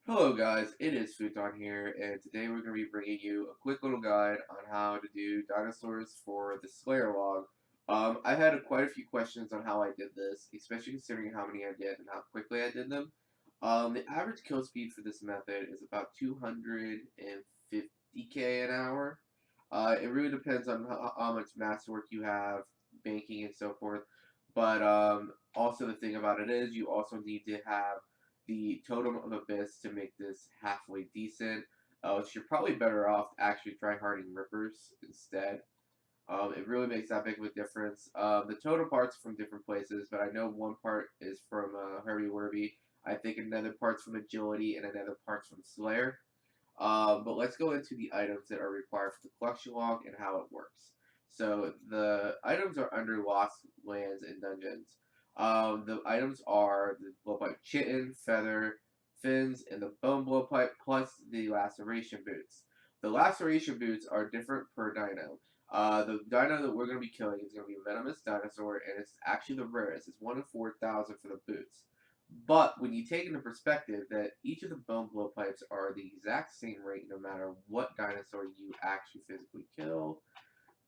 Hello guys, it is Futon here, and today we're going to be bringing you a quick little guide on how to do dinosaurs for the Slayer log. I had quite a few questions on how I did this, especially considering how many I did and how quickly I did them. The average kill speed for this method is about 250k an hour. It really depends on how much masterwork you have, banking and so forth, but also the thing about it is you also need to have the Totem of Abyss to make this halfway decent. So you're probably better off actually tryharding Rippers instead. It really makes that big of a difference. The totem parts from different places, but I know one part is from Herbie Werby. I think another part's from Agility, and another part's from Slayer. But let's go into the items that are required for the collection log and how it works. So the items are under lost lands and dungeons. The items are the blowpipe chitin, feather, fins, and the bone blowpipe, plus the laceration boots. The laceration boots are different per dino. The dino that we're going to be killing is going to be a venomous dinosaur, and it's actually the rarest. It's 1 in 4,000 for the boots. But when you take into perspective that each of the bone blowpipes are the exact same rate no matter what dinosaur you actually physically kill,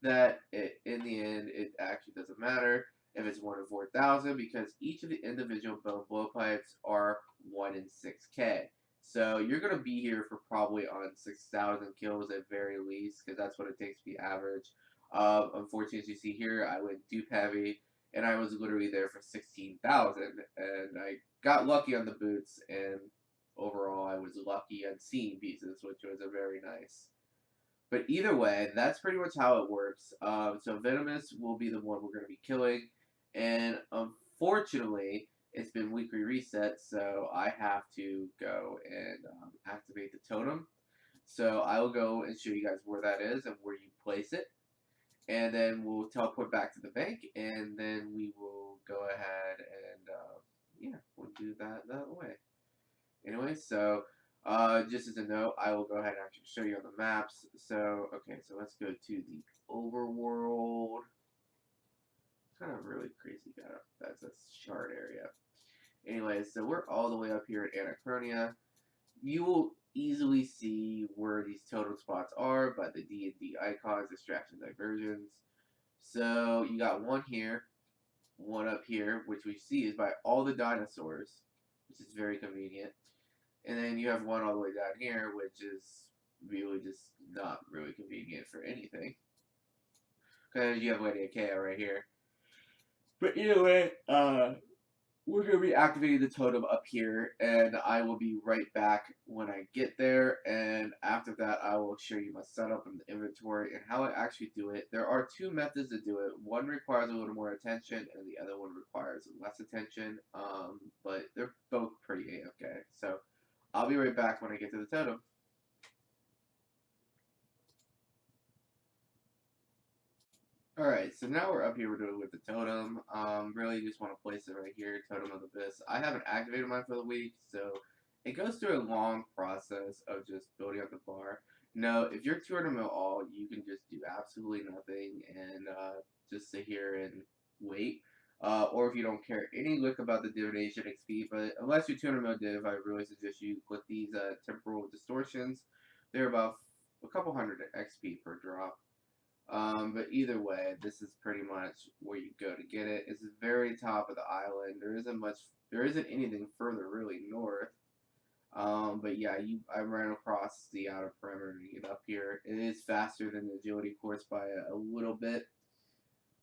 that in the end, it actually doesn't matter if it's 1 in 4,000 because each of the individual bone blowpipes are 1 in 6k. So you're going to be here for probably on 6,000 kills at very least because that's what it takes to be average. Unfortunately, as you see here, I went dupe heavy and I was literally there for 16,000 and I got lucky on the boots and overall I was lucky on seeing pieces, which was a very nice. But either way, that's pretty much how it works. So Venomous will be the one we're going to be killing. And unfortunately, it's been weekly reset, so I have to go and activate the totem. So I will go and show you guys where that is and where you place it. And then we'll teleport back to the bank, and then we will go ahead and, yeah, we'll do that way. Anyway, so just as a note, I will go ahead and actually show you on the maps. So, okay, so let's go to the overworld. Kind of really crazy kind of, that's a shard area. Anyway, so we're all the way up here at Anachronia. You will easily see where these totem spots are by the D&D icons, distraction diversions. So you got one here, one up here, which we see is by all the dinosaurs, which is very convenient. And then you have one all the way down here, which is really just not really convenient for anything. Because you have Lady Akea right here. But either way, we're going to be activating the totem up here, and I will be right back when I get there. And after that, I will show you my setup and the inventory and how I actually do it. There are two methods to do it. One requires a little more attention, and the other one requires less attention. But they're both pretty AFK. So I'll be right back when I get to the totem. Alright, so now we're up here, we're doing with the totem. Really just want to place it right here, Totem of the Abyss. I haven't activated mine for the week, so it goes through a long process of just building up the bar. No, if you're 200 mil all, you can just do absolutely nothing and just sit here and wait. Or if you don't care any lick about the divination XP, but unless you're 200 mil div, I really suggest you click these temporal distortions. They're about a couple hundred XP per drop. But either way, this is pretty much where you go to get it. It's the very top of the island. There isn't anything further really north. But yeah, I ran across the outer perimeter to get up here. It is faster than the agility course by a little bit.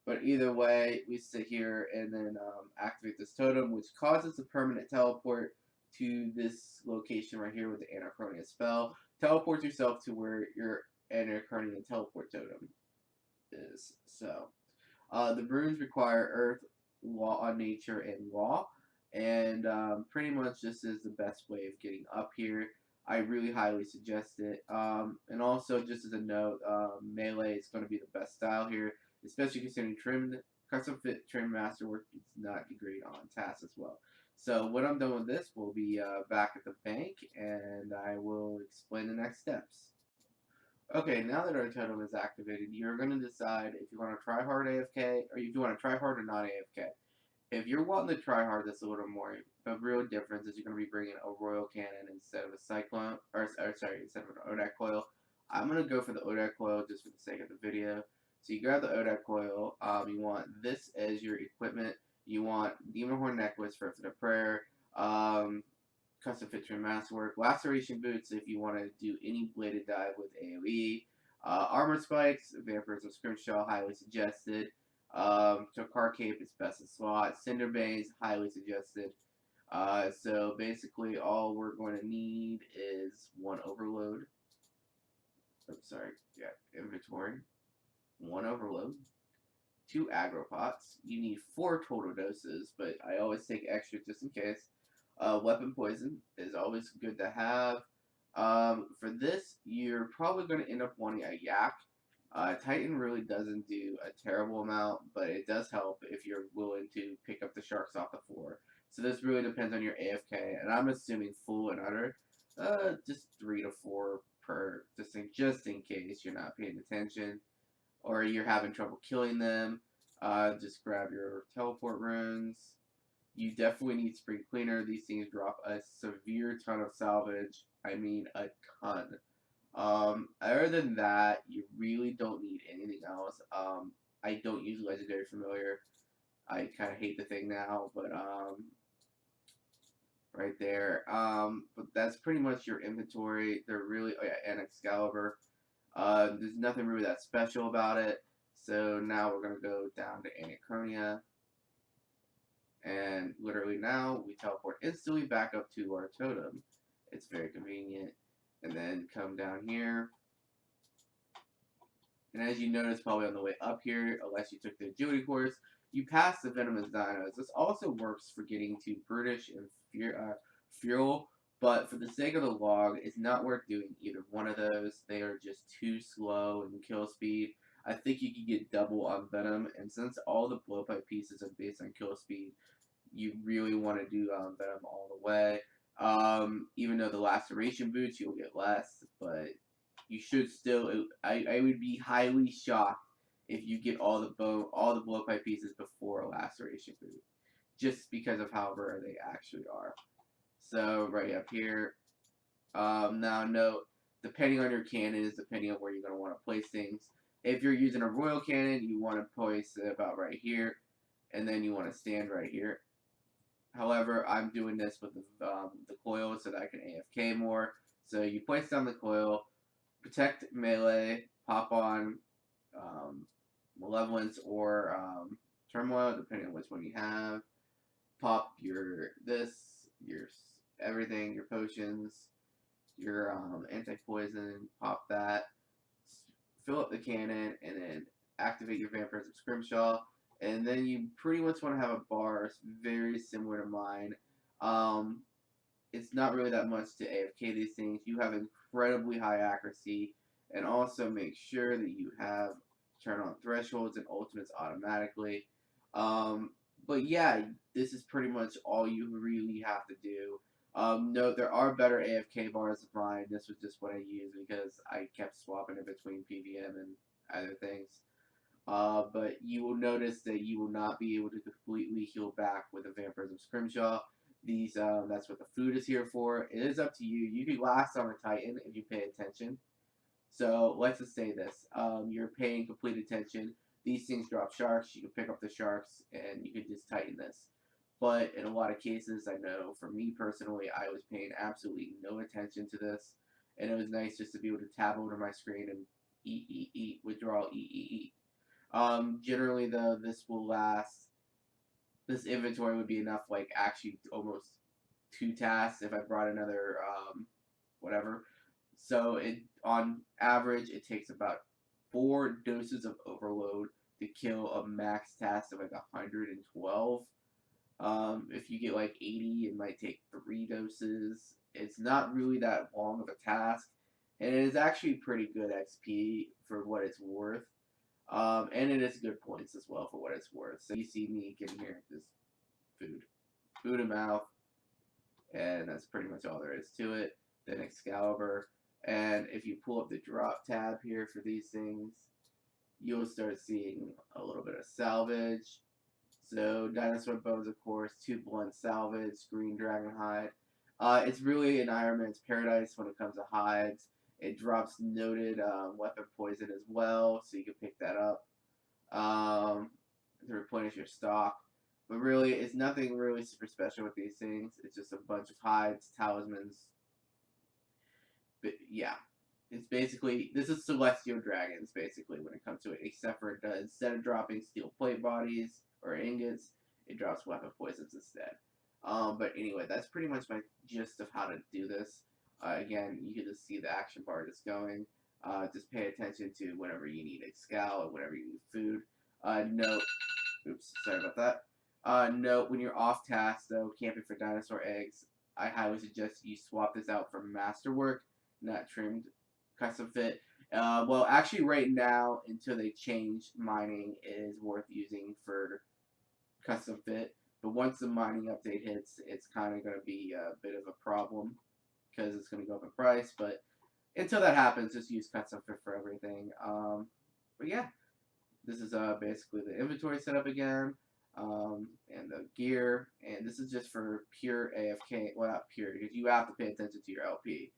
But either way, we sit here and then activate this totem, which causes a permanent teleport to this location right here with the Anachronia spell. Teleport yourself to where your Anachronia teleport totem is. So, the runes require earth, law on nature, and law. And pretty much this is the best way of getting up here. I really highly suggest it. And also, just as a note, melee is going to be the best style here, especially considering custom fit trim masterwork is not great on tasks as well. So when I'm done with this, we'll be back at the bank, and I will explain the next steps. Okay, now that our totem is activated, you're going to decide if you want to try hard AFK or if you want to try hard or not AFK. If you're wanting to try hard, that's a little more the real difference is you're going to be bringing a Royal Cannon instead of a Cyclone, or sorry, instead of an ODAC coil. I'm going to go for the ODAC coil just for the sake of the video. So you grab the ODAC coil, you want this as your equipment, you want Demon Horn Necklace for the prayer, custom fit to masterwork, laceration boots if you want to do any bladed dive with AoE, armor spikes, vampirism scrimshaw, highly suggested. Car cape is best in slot. Cinder Banes, highly suggested. So basically all we're going to need is one overload. Oh, sorry, yeah, inventory. One overload. 2 aggro pots. You need 4 total doses, but I always take extra just in case. Weapon poison is always good to have. For this, you're probably going to end up wanting a yak. Titan really doesn't do a terrible amount, but it does help if you're willing to pick up the sharks off the floor. So this really depends on your AFK, and I'm assuming full and utter, just 3 to 4 per, just in case you're not paying attention, or you're having trouble killing them. Just grab your teleport runes. You definitely need Spring Cleaner. These things drop a severe ton of salvage. I mean, a ton. Other than that, you really don't need anything else. I don't use Legendary Familiar. I kind of hate the thing now, but, right there. But that's pretty much your inventory. They're really, oh yeah, and Excalibur. There's nothing really that special about it. So now we're going to go down to Anachronia. And literally now, we teleport instantly back up to our totem. It's very convenient. And then come down here. And as you notice, probably on the way up here, unless you took the agility course, you pass the venomous dinos. This also works for getting to Brutish and Fuel, but for the sake of the log, it's not worth doing either one of those. They are just too slow in kill speed. I think you could get double on Venom, and since all the blowpipe pieces are based on kill speed, you really want to do Venom all the way. Even though the laceration boots, you'll get less, but you should still. I would be highly shocked if you get all the blowpipe pieces before a laceration boot, just because of how rare they actually are. So right up here. Now note, depending on your cannons, depending on where you're going to want to place things. If you're using a royal cannon, you want to place it about right here, and then you want to stand right here. However, I'm doing this with the coil so that I can AFK more. So you place down the coil, protect melee, pop on Malevolence or Turmoil, depending on which one you have. Pop your everything, your potions, your anti-poison, pop that. Fill up the cannon, and then activate your Vampirism Scrimshaw. And then you pretty much want to have a bar very similar to mine. It's not really that much to AFK these things. You have incredibly high accuracy, and also make sure that you have turn on thresholds and ultimates automatically. But yeah, this is pretty much all you really have to do. Note, there are better AFK bars of mine. This was just what I used because I kept swapping it between PVM and other things. But you will notice that you will not be able to completely heal back with a Vampirism Scrimshaw. That's what the food is here for. It is up to you. You can last on a Titan if you pay attention. So let's just say this. You're paying complete attention. These things drop sharks. You can pick up the sharks and you can just Titan this. But in a lot of cases, I know for me personally, I was paying absolutely no attention to this. And it was nice just to be able to tab over my screen and eat, withdraw, eat. Generally though, this will last, this inventory would be enough, like actually almost 2 tasks if I brought another, whatever. So on average, it takes about 4 doses of overload to kill a max task of like 112. If you get like 80, it might take 3 doses. It's not really that long of a task, and it is actually pretty good XP for what it's worth. And it is good points as well for what it's worth. So you see me getting here this food and mouth, and that's pretty much all there is to it. Then Excalibur, and if you pull up the drop tab here for these things, you'll start seeing a little bit of salvage. So dinosaur bones, of course, 2 blunt salvage, green dragon hide. It's really an Iron Man's paradise when it comes to hides. It drops noted weapon poison as well, so you can pick that up to replenish your stock. But really, it's nothing really super special with these things. It's just a bunch of hides, talismans. But yeah, it's basically this is celestial dragons basically when it comes to it. Except for it does, instead of dropping steel plate bodies or ingots, it drops weapon poisons instead. But anyway, that's pretty much my gist of how to do this. Again, you can just see the action bar just going. Just pay attention to whenever you need a scout, whenever you need food. Note, oops, sorry about that. Note, when you're off task though, camping for dinosaur eggs, I highly suggest you swap this out for masterwork, not trimmed custom fit. Well, actually, right now, until they change, mining is worth using for custom fit. But once the mining update hits, it's kind of going to be a bit of a problem because it's going to go up in price. But until that happens, just use custom fit for everything. But yeah, this is basically the inventory setup again, and the gear. And this is just for pure AFK. Well, not pure because you have to pay attention to your LP.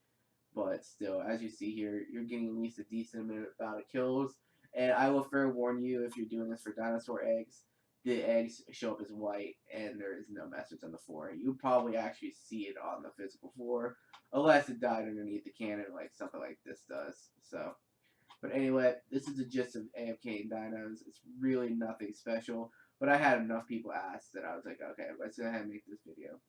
But still, as you see here, you're getting at least a decent amount of kills. And I will fair warn you, if you're doing this for dinosaur eggs, the eggs show up as white and there is no message on the floor. You probably actually see it on the physical floor, unless it died underneath the cannon like something like this does. So, but anyway, this is the gist of AFK and dinos. It's really nothing special, but I had enough people ask that I was like, okay, let's go ahead and make this video.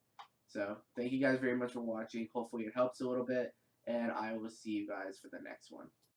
So, thank you guys very much for watching. Hopefully it helps a little bit, and I will see you guys for the next one.